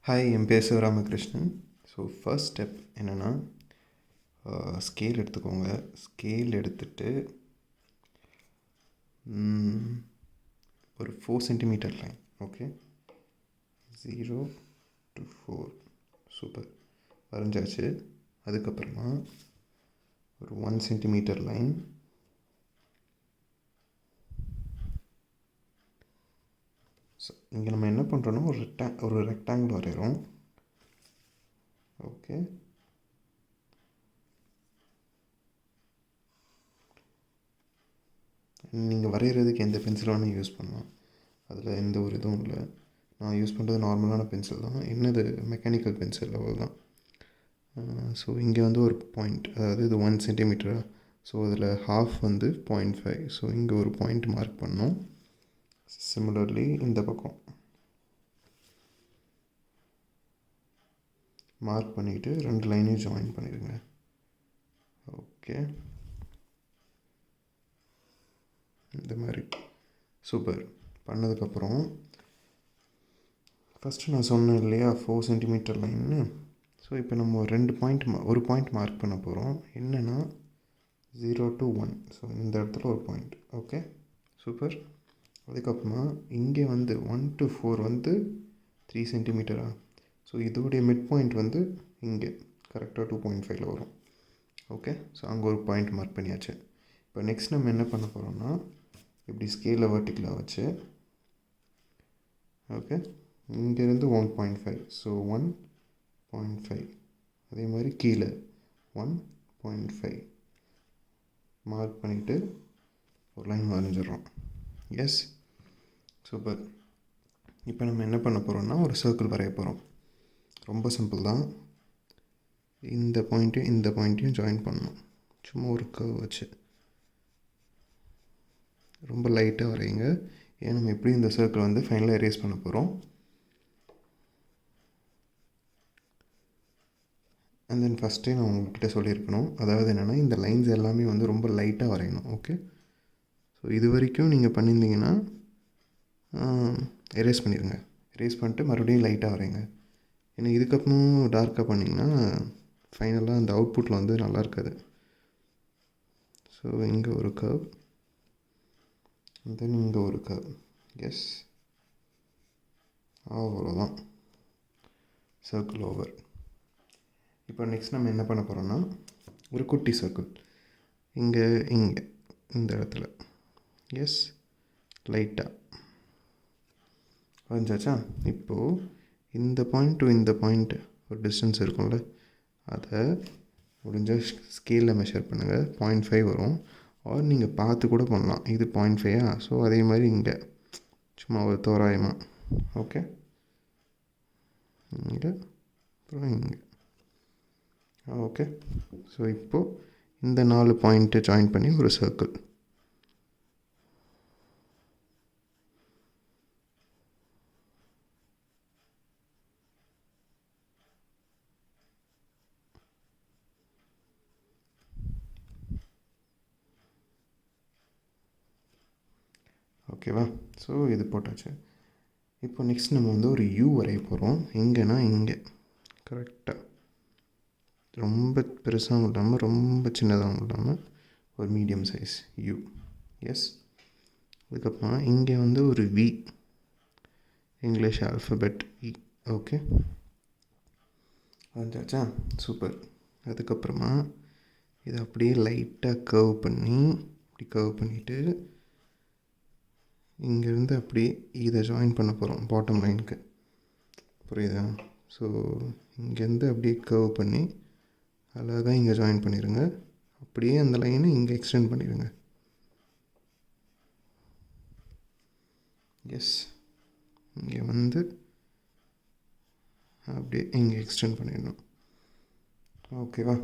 Hi, என் பேர் Sivaramakrishnan. So first step என்னென்னா, ஸ்கேல் எடுத்துக்கோங்க. ஸ்கேல் எடுத்துகிட்டு ஒரு 4 centimetre line. Okay, 0 to 4. Super, வரைஞ்சாச்சு. அதுக்கப்புறமா ஒரு 1 சென்டிமீட்டர் லைன். ஸோ இங்கே நம்ம என்ன பண்ணுறோன்னா ஒரு ரெக்டாங்கிள் வரைகிறோம். ஓகே, நீங்கள் வரைகிறதுக்கு எந்த பென்சில் வேணால் யூஸ் பண்ணலாம். அதில் எந்த ஒரு இதுவும் இல்லை. நான் யூஸ் பண்ணுறது நார்மலான பென்சில் தான். என்னது மெக்கானிக்கல் பென்சில், அவ்வளோதான். ஸோ இங்கே வந்து ஒரு பாயிண்ட், அதாவது இது 1 சென்டிமீட்டரா. ஸோ அதில் ஹாஃப் வந்து 0.5. ஸோ இங்கே ஒரு பாயிண்ட் மார்க் பண்ணோம். சிமிலர்லி இந்த பக்கம் மார்க் பண்ணிவிட்டு 2 லைனையும் ஜாயின் பண்ணிடுங்க. ஓகே, இந்த மாதிரி சூப்பர். பண்ணதுக்கப்புறம் ஃபஸ்ட்டு நான் சொன்னேன் இல்லையா 4 சென்டிமீட்டர் லைன்னு. ஸோ இப்போ நம்ம ஒரு பாயிண்ட் மார்க் பண்ண போகிறோம். என்னென்னா 0 to 1. ஸோ இந்த இடத்துல ஒரு பாயிண்ட். Okay, super. அதுக்கப்புறமா இங்கே வந்து 1 to 4 வந்து 3 சென்டிமீட்டரா. ஸோ இதோடைய மிட் பாயிண்ட் வந்து இங்கே கரெக்டாக 2.5 வரும். ஓகே, ஸோ அங்கே ஒரு பாயிண்ட் மார்க் பண்ணியாச்சு. இப்போ நெக்ஸ்ட் நம்ம என்ன பண்ண போகிறோம்னா, இப்படி ஸ்கேலில் வெர்டிக்கலாக வச்சு, ஓகே, இங்கேருந்து 1.5. ஸோ 1.5. அதே மாதிரி கீழே 1.5 மார்க் பண்ணிவிட்டு ஒரு லைன் வரைஞ்சிடறோம். S, super. இப்போ நம்ம என்ன பண்ண போகிறோம்னா, ஒரு சர்க்கிள் வரைய போகிறோம். ரொம்ப சிம்பிள் தான். இந்த பாயிண்ட்டையும் ஜாயின் பண்ணணும். சும்மா ஒரு கர்வ் வச்சு ரொம்ப லைட்டாக வரையுங்க. ஏன்னா நம்ம எப்படி இந்த சர்க்கிள் வந்து ஃபைனலாக எரேஸ் பண்ண போகிறோம். அண்ட் தென் ஃபஸ்ட்டே நான் உங்கள்கிட்ட சொல்லியிருக்கணும், அதாவது என்னென்னா இந்த லைன்ஸ் எல்லாமே வந்து ரொம்ப லைட்டாக வரையணும். ஓகே, ஸோ இது வரைக்கும் நீங்கள் பண்ணியிருந்தீங்கன்னா எரேஸ் பண்ணிடுங்க. எரேஸ் பண்ணிட்டு மறுபடியும் லைட்டாக வரைங்க. ஏன்னா இதுக்கப்புறம் டார்க்காக பண்ணிங்கன்னா ஃபைனலாக அந்த அவுட்புட்டில் வந்து நல்லா இருக்காது. ஸோ இங்கே ஒரு கர்வ், தென் இங்கே ஒரு கர்வ். எஸ், அவ்வளோதான், சர்க்கிள் ஓவர். இப்போ நெக்ஸ்ட் நம்ம என்ன பண்ண போகிறோன்னா, ஒரு குட்டி சர்க்கிள் இங்கே இந்த இடத்துல. எஸ், லைட்டாக வரைஞ்சாச்சா. இப்போது இந்த பாயிண்ட் டு இந்த பாயிண்ட் ஒரு டிஸ்டன்ஸ் இருக்கும்ல, அதை முடிஞ்சால் ஸ்கேலில் மெஷர் பண்ணுங்கள். 0.5 வரும். ஆர் நீங்கள் பார்த்து கூட பண்ணலாம். இது 0.5. ஸோ அதே மாதிரி இங்கே சும்மா ஒரு தோராயமாக. ஓகே, இங்கே அப்புறம் இங்கே. ஓகே, ஸோ இப்போது இந்த 4 பாயிண்ட்டு ஜாயின் பண்ணி ஒரு சர்க்கிள். ஓகேவா, ஸோ இது போட்டாச்சு. இப்போ நெக்ஸ்ட் நம்ம வந்து ஒரு யூ வரைய போகிறோம். எங்கன்னா இங்கே கரெக்டாக ரொம்ப பெருசாகவும் இல்லாமல் ரொம்ப சின்னதாகவும் இல்லாமல் ஒரு மீடியம் சைஸ் யூ. எஸ், அதுக்கப்புறமா இங்கே வந்து ஒரு V, English alphabet E. Okay, வந்தாச்சா, சூப்பர். அதுக்கப்புறமா இதை அப்படியே லைட்டாக கர்வ் பண்ணிவிட்டு இங்கேருந்து அப்படியே இதை ஜாயின் பண்ண போகிறோம் பாட்டம் லைனுக்கு. புரியுதா? ஸோ இங்கேருந்து அப்படியே கர்வ் பண்ணி அழகாக இங்கே ஜாயின் பண்ணிடுங்க. அப்படியே அந்த லைனை இங்கே எக்ஸ்டெண்ட் பண்ணிடுங்க. எஸ், இங்கே வந்து அப்படியே இங்கே எக்ஸ்டெண்ட் பண்ணிடணும். ஓகேவா?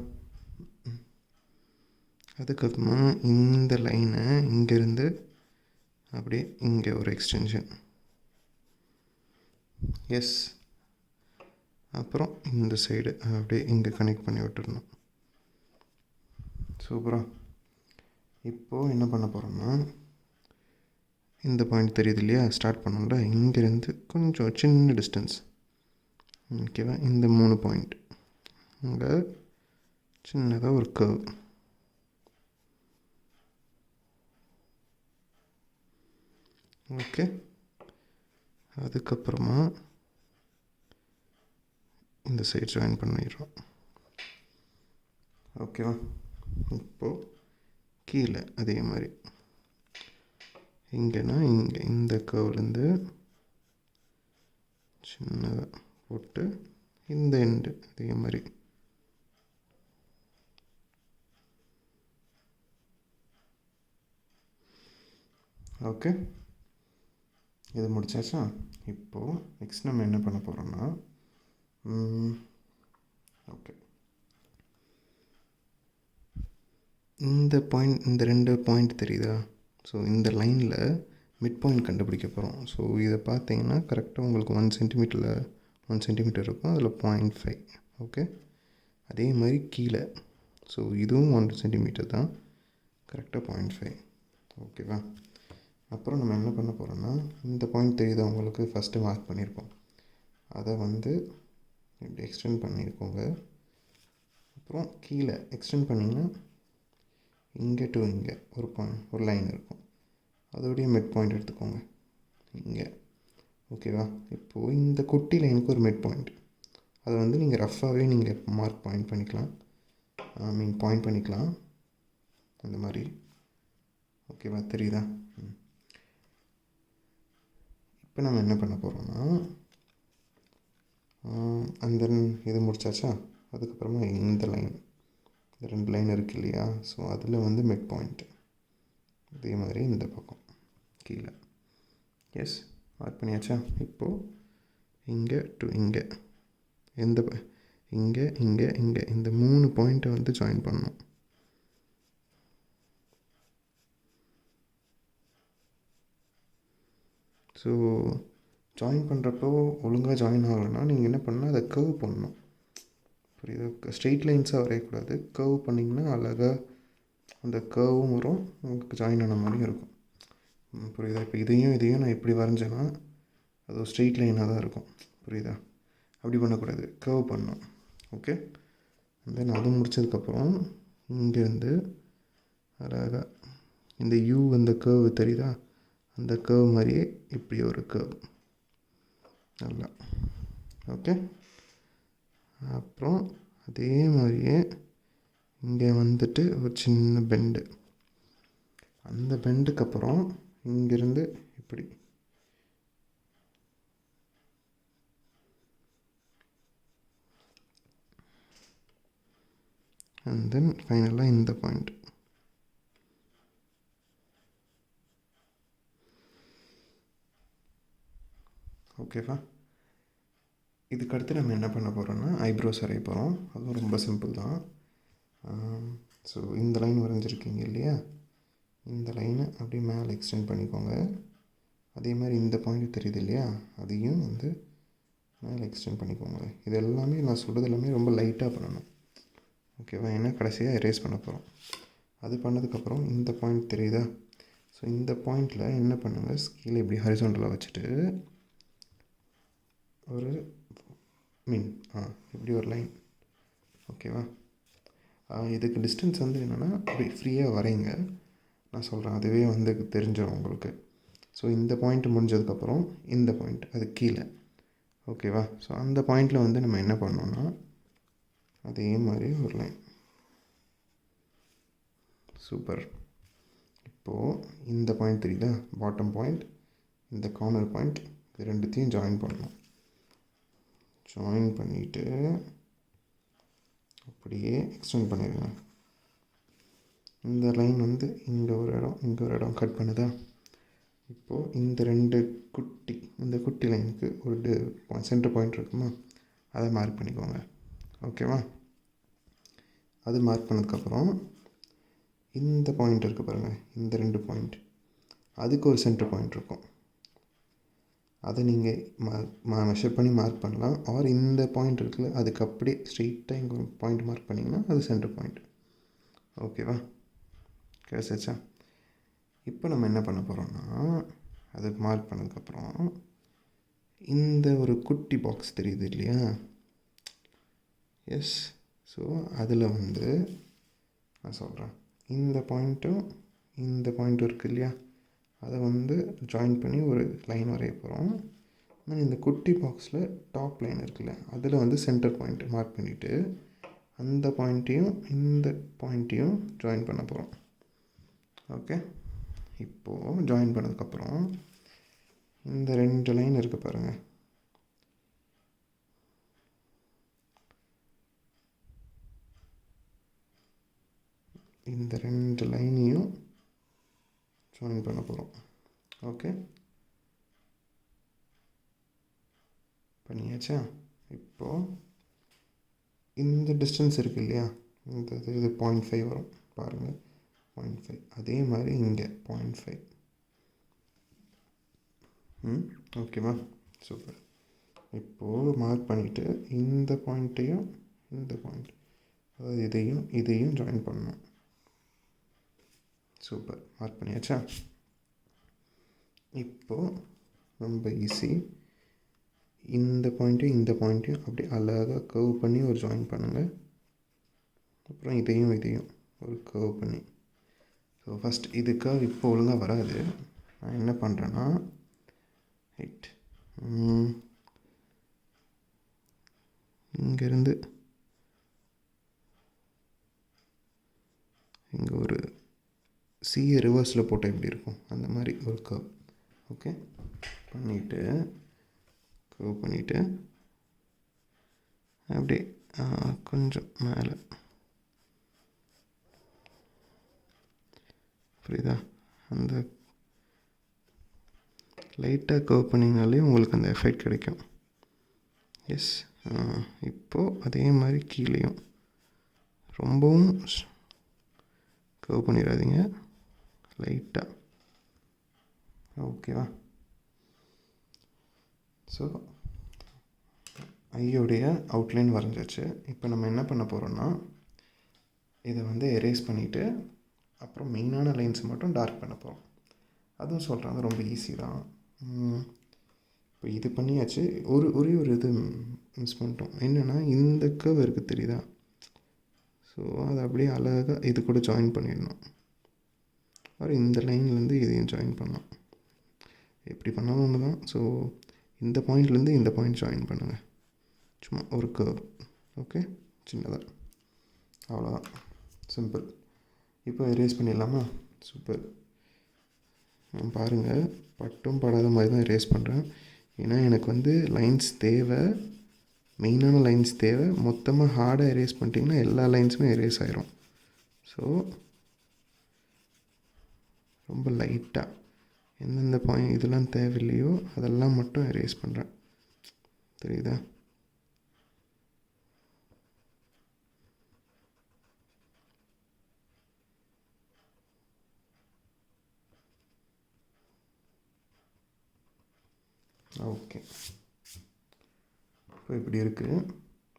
அதுக்கப்புறமா இந்த லைனை இங்கேருந்து அப்படியே இங்கே ஒரு எக்ஸ்டென்ஷன். எஸ், அப்புறம் இந்த சைடு அப்படியே இங்கே கனெக்ட் பண்ணி விட்டுடணும். சூப்பரா. இப்போது என்ன பண்ண போகிறோம்னா, இந்த பாயிண்ட் தெரியுது இல்லையா, ஸ்டார்ட் பண்ணோம்ல, இங்கேருந்து கொஞ்சம் சின்ன டிஸ்டன்ஸ் ஓகேவா? இந்த 3 பாயிண்ட் இங்கே சின்னதாக ஒரு கர்வ். ஓகே, அதுக்கப்புறமா இந்த சைட் ஜாயின் பண்ணிடுறோம். ஓகேவா? இப்போது கீழே அதே மாதிரி இங்கேனா இங்கே இந்த கர்வ்லேருந்து சின்னதாக போட்டு இந்த எண்டு அதே மாதிரி ஓகே. இது முடிச்சாச்சா? இப்போது நெக்ஸ்ட் நம்ம என்ன பண்ண போகிறோம்னா ஓகே, இந்த பாயிண்ட், இந்த 2 பாயிண்ட் தெரியுதா? ஸோ இந்த லைனில் மிட் பாயிண்ட் கண்டுபிடிக்க போகிறோம். ஸோ இதை பார்த்தீங்கன்னா கரெக்டாக உங்களுக்கு 1 சென்டிமீட்டர் இருக்கும், அதில் 0.5. ஓகே, அதே மாதிரி கீழே, ஸோ இதுவும் 1 சென்டிமீட்டர் தான், கரெக்டாக 0.5. ஓகேவா? அப்புறம் நம்ம என்ன பண்ண போகிறோன்னா, இந்த பாயிண்ட் தெரியுதா உங்களுக்கு? ஃபஸ்ட்டு மார்க் பண்ணியிருக்கோம், அதை வந்து இப்படி எக்ஸ்டெண்ட் பண்ணியிருக்கோங்க. அப்புறம் கீழே எக்ஸ்டெண்ட் பண்ணிங்கன்னா இங்கே டு இங்கே ஒரு லைன் இருக்கும், அதோடைய மிட் பாயிண்ட் எடுத்துக்கோங்க இங்கே. ஓகேவா? இப்போது இந்த குட்டி லைனுக்கு ஒரு மிட் பாயிண்ட், அதை வந்து நீங்கள் ரஃப்பாகவே நீங்கள் பாயிண்ட் பண்ணிக்கலாம், பாயிண்ட் பண்ணிக்கலாம் அந்த மாதிரி. ஓகேவா? தெரியுதா? இப்போ நம்ம என்ன பண்ண போகிறோம்னா, அந்த இது முடிச்சாச்சா? அதுக்கப்புறமா இந்த லைன், இந்த 2 லைன் இருக்குது இல்லையா? ஸோ அதில் வந்து மிட் பாயிண்ட் அதே மாதிரி இந்த பக்கம் கீழே. எஸ், மார்க் பண்ணியாச்சா? இப்போது இங்கே டு இங்கே, இங்கே இங்கே இங்கே இந்த 3 பாயிண்ட்டை வந்து ஜாயின் பண்ணணும். ஸோ ஜாயின் பண்ணுறப்போ ஒழுங்காக ஜாயின் ஆகலைன்னா நீங்கள் என்ன பண்ணால் அதை கர்வ் பண்ணணும். புரியுது? ஸ்ட்ரெயிட் லைன்ஸாக வரையக்கூடாது, கர்வ் பண்ணிங்கன்னா அழகாக அந்த கர்வும் வரும், உங்களுக்கு ஜாயின் ஆன மாதிரியும் இருக்கும். புரியுதா? இப்போ இதையும் நான் எப்படி வரைஞ்சேன்னா அது ஒரு ஸ்ட்ரெயிட் லைனாக தான் இருக்கும். புரியுதா? அப்படி பண்ணக்கூடாது, கர்வ் பண்ணணும். ஓகே, தென் அது முடித்ததுக்கப்புறம் இங்கேருந்து அழகாக இந்த யூ அந்த கர்வ் தெரியுதா? அந்த கர்வ் மாதிரியே இப்படி ஒரு கர்வ் நல்லா. ஓகே, அப்புறம் அதே மாதிரியே இங்கே வந்துட்டு ஒரு சின்ன பெண்டு, அந்த பெண்டுக்கு அப்புறம் இங்கேருந்து இப்படி அண்ட் தென் ஃபைனலாக இந்த பாயிண்ட். ஓகேவா? இதுக்கடுத்து நம்ம என்ன பண்ண போகிறோன்னா ஐப்ரோஸ் வரைய போகிறோம். அதுவும் ரொம்ப சிம்பிள் தான். ஸோ இந்த லைன் வரைஞ்சிருக்கீங்க இல்லையா? இந்த லைனை அப்படியே மேலே எக்ஸ்டெண்ட் பண்ணிக்கோங்க. அதே மாதிரி இந்த பாயிண்ட் தெரியுது இல்லையா? அதையும் வந்து மேலே எக்ஸ்டெண்ட் பண்ணிக்கோங்க. இது எல்லாமே நான் சொல்கிறது எல்லாமே ரொம்ப லைட்டாக பண்ணணும். ஓகேவா? ஏன்னா கடைசியாக எரேஸ் பண்ண போகிறோம். அது பண்ணதுக்கப்புறம் இந்த பாயிண்ட் தெரியுதா? ஸோ இந்த பாயிண்டில் என்ன பண்ணுங்கள், ஸ்கீலை இப்படி ஹரிசாண்டலாக வச்சுட்டு ஒரு இப்படி ஒரு லைன். ஓகேவா? இதுக்கு டிஸ்டன்ஸ் வந்து என்னென்னா அப்படி ஃப்ரீயாக வரைங்க, நான் சொல்கிறேன், அதுவே வந்து தெரிஞ்சிடும் உங்களுக்கு. ஸோ இந்த பாயிண்ட் முடிஞ்சதுக்கப்புறம் இந்த பாயிண்ட் அது கீழே. ஓகேவா? ஸோ அந்த பாயிண்டில் வந்து நம்ம என்ன பண்ணோன்னா அதே மாதிரி ஒரு லைன். சூப்பர். இப்போது இந்த பாயிண்ட் தெரியுதா? பாட்டம் பாயிண்ட், இந்த கார்னர் பாயிண்ட், இது ரெண்டுத்தையும் ஜாயின் பண்ணணும். ஜாயின் பண்ணிவிட்டு அப்படியே எக்ஸ்டெண்ட் பண்ணிடுங்க. இந்த லைன் வந்து இங்கே ஒரு இடம் கட் பண்ணுதா? இப்போது இந்த குட்டி லைனுக்கு ஒரு சென்டர் பாயிண்ட் இருக்குமா? அதை மார்க் பண்ணிக்கோங்க. ஓகேவா? அது மார்க் பண்ணதுக்கப்புறம் இந்த பாயிண்ட் இருக்குது பாருங்கள், இந்த 2 பாயிண்ட், அதுக்கு ஒரு சென்டர் பாயிண்ட் இருக்கும், அதை நீங்கள் மெஷர் பண்ணி மார்க் பண்ணலாம். ஆர் இந்த பாயிண்ட் இருக்குல்ல, அதுக்கு அப்படியே ஸ்ட்ரெயிட்டாக இங்கே ஒரு பாயிண்ட் மார்க் பண்ணிங்கன்னா அது சென்டர் பாயிண்ட். ஓகேவா? கேசாச்சா? இப்போ நம்ம என்ன பண்ண போகிறோம்னா, அது மார்க் பண்ணதுக்கப்புறம் இந்த ஒரு குட்டி பாக்ஸ் தெரியுது இல்லையா? எஸ். ஸோ அதில் வந்து நான் சொல்கிறேன், இந்த பாயிண்ட்டும் இந்த பாயிண்ட்டும் இருக்குது இல்லையா, அதை வந்து ஜாயின் பண்ணி ஒரு லைன் வரைய போகிறோம். ஆனால் இந்த குட்டி பாக்ஸில் டாப் லைன் இருக்குல்ல, அதில் வந்து சென்டர் பாயிண்ட் மார்க் பண்ணிவிட்டு அந்த பாயிண்ட்டையும் இந்த பாயிண்ட்டையும் ஜாயின் பண்ண போகிறோம். ஓகே, இப்போது ஜாயின் பண்ணதுக்கப்புறம் இந்த 2 லைன் இருக்குது பாருங்கள், இந்த 2 லைனையும் ஜாயின் பண்ண போகிறோம். ஓகே, பண்ணியாச்சா? இப்போது இந்த டிஸ்டன்ஸ் இருக்குது இல்லையா, இந்த இது 0.5 வரும் பாருங்கள், 0.5. அதே மாதிரி இங்கே 0.5. ஓகேவா? சூப்பர். இப்போது மார்க் பண்ணிவிட்டு இந்த பாயிண்ட்டையும் இந்த பாயிண்ட், அதாவது இதையும் ஜாயின் பண்ணணும். சூப்பர், மார்க் பண்ணியாச்சா? இப்போது ரொம்ப ஈஸி. இந்த பாயிண்ட்டையும் அப்படியே அழகாக கர்வ் பண்ணி ஒரு ஜாயின் பண்ணுங்கள். அப்புறம் இதையும் ஒரு கர்வ் பண்ணி. ஸோ ஃபஸ்ட் இது கர்வ் இப்போ ஒழுங்காக வராது. நான் என்ன பண்ணுறேன்னா, ரைட், இங்கேருந்து இங்கே ஒரு சிஏ ரிவர்ஸில் போட்டால் எப்படி இருக்கும், அந்த மாதிரி ஒரு கர்வ். ஓகே, கர்வ் பண்ணிவிட்டு அப்படியே கொஞ்சம் மேலே, புரியுதா? அந்த லைட்டாக கர்வ் பண்ணிங்கனாலே உங்களுக்கு அந்த எஃபெக்ட் கிடைக்கும். எஸ். இப்போது அதே மாதிரி கீழேயும் ரொம்பவும் கர்வ் பண்ணிடாதீங்க, லைட்டாக. ஓகேவா? ஸோ ஐயோடைய அவுட்லைன் வரைஞ்சாச்சு. இப்போ நம்ம என்ன பண்ண போகிறோன்னா, இதை வந்து எரேஸ் பண்ணிவிட்டு அப்புறம் மெயினான லைன்ஸை மட்டும் டார்க் பண்ண போகிறோம். அதுவும் சொல்கிறாங்க, ரொம்ப ஈஸி தான். இப்போ இது பண்ணியாச்சு. ஒரே ஒரு இது மிஸ் பண்ணிட்டோம். என்னென்னா, இந்த கர்வ் இருக்குது தெரியுதா? ஸோ அதை அப்படியே அழகாக இது கூட ஜாயின் பண்ணிடணும். அப்புறம் இந்த லைன்லேருந்து இதையும் ஜாயின் பண்ணலாம். எப்படி பண்ணாலும் ஒன்று தான். ஸோ இந்த பாயிண்ட்லேருந்து இந்த பாயிண்ட் ஜாயின் பண்ணுங்கள், சும்மா ஒரு கர்வ். ஓகே, சின்னதாக, அவ்வளோதான், சிம்பிள். இப்போ எரேஸ் பண்ணிடலாமா? சூப்பர். பாருங்கள், பட்டும் படாத மாதிரி தான் எரேஸ் பண்ணுறேன். ஏன்னா எனக்கு வந்து லைன்ஸ் தேவை, மெயினான லைன்ஸ் தேவை. மொத்தமாக ஹார்டாக எரேஸ் பண்ணிட்டிங்கன்னா எல்லா லைன்ஸுமே எரேஸ் ஆயிரும். ஸோ ரொம்ப லைட்டாக எந்தெந்த பாயிண்ட் இதெல்லாம் தேவையில்லையோ அதெல்லாம் மட்டும் எரேஸ் பண்ணுறேன், தெரியுதா? ஓகே, இப்போ இப்படி இருக்குது.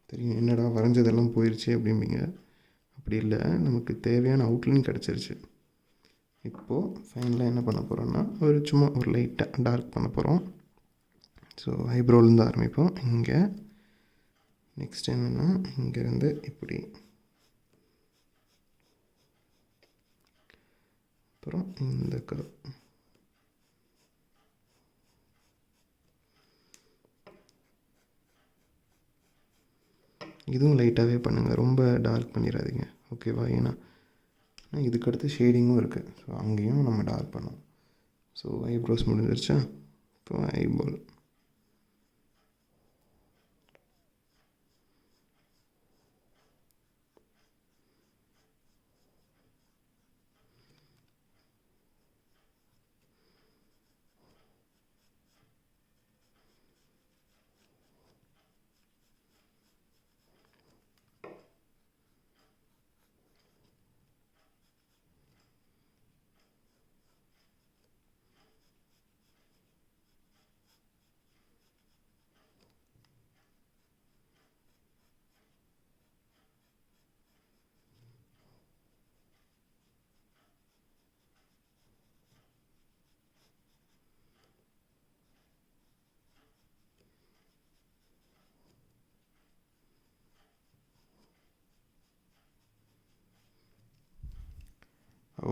தெரியும், என்னடா வரைஞ்சதெல்லாம் போயிடுச்சு அப்படிம்பிங்க. அப்படி இல்லை, நமக்கு தேவையான அவுட்லைன் கிடச்சிருச்சு. இப்போது ஃபைனலாக என்ன பண்ண போகிறோன்னா, சும்மா ஒரு லைட்டாக டார்க் பண்ண போகிறோம். ஸோ ஐப்ரோலேருந்து ஆரம்பிப்போம். இங்கே நெக்ஸ்ட் என்னென்னா, இங்கேருந்து இப்படி, அப்புறம் இந்த கலர், இதுவும் லைட்டாகவே பண்ணுங்கள், ரொம்ப டார்க் பண்ணிடாதீங்க. ஓகேவா? ஏன்னா இதுக்கடுத்து ஷேடிங்கும் இருக்குது. ஸோ அங்கேயும் நம்ம டார்க் பண்ணோம். ஸோ ஐப்ரோஸ் முடிஞ்சிருச்சா? இப்போ ஐபால்.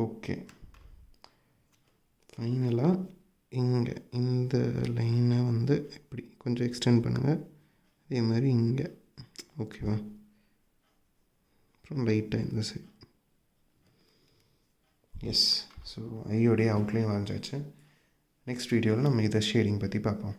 ஓகே, ஃபைனலாக இங்கே இந்த லைனை வந்து இப்படி கொஞ்சம் எக்ஸ்டெண்ட் பண்ணுங்கள். அதே மாதிரி இங்கே ஓகேவா, அப்புறம் லைட்டாக இந்த சைடு. எஸ், ஸோ ஐயோடைய அவுட்லைன் வரைஞ்சாச்சு. நெக்ஸ்ட் வீடியோவில் நம்ம இதை ஷேடிங் பற்றி பார்ப்போம்.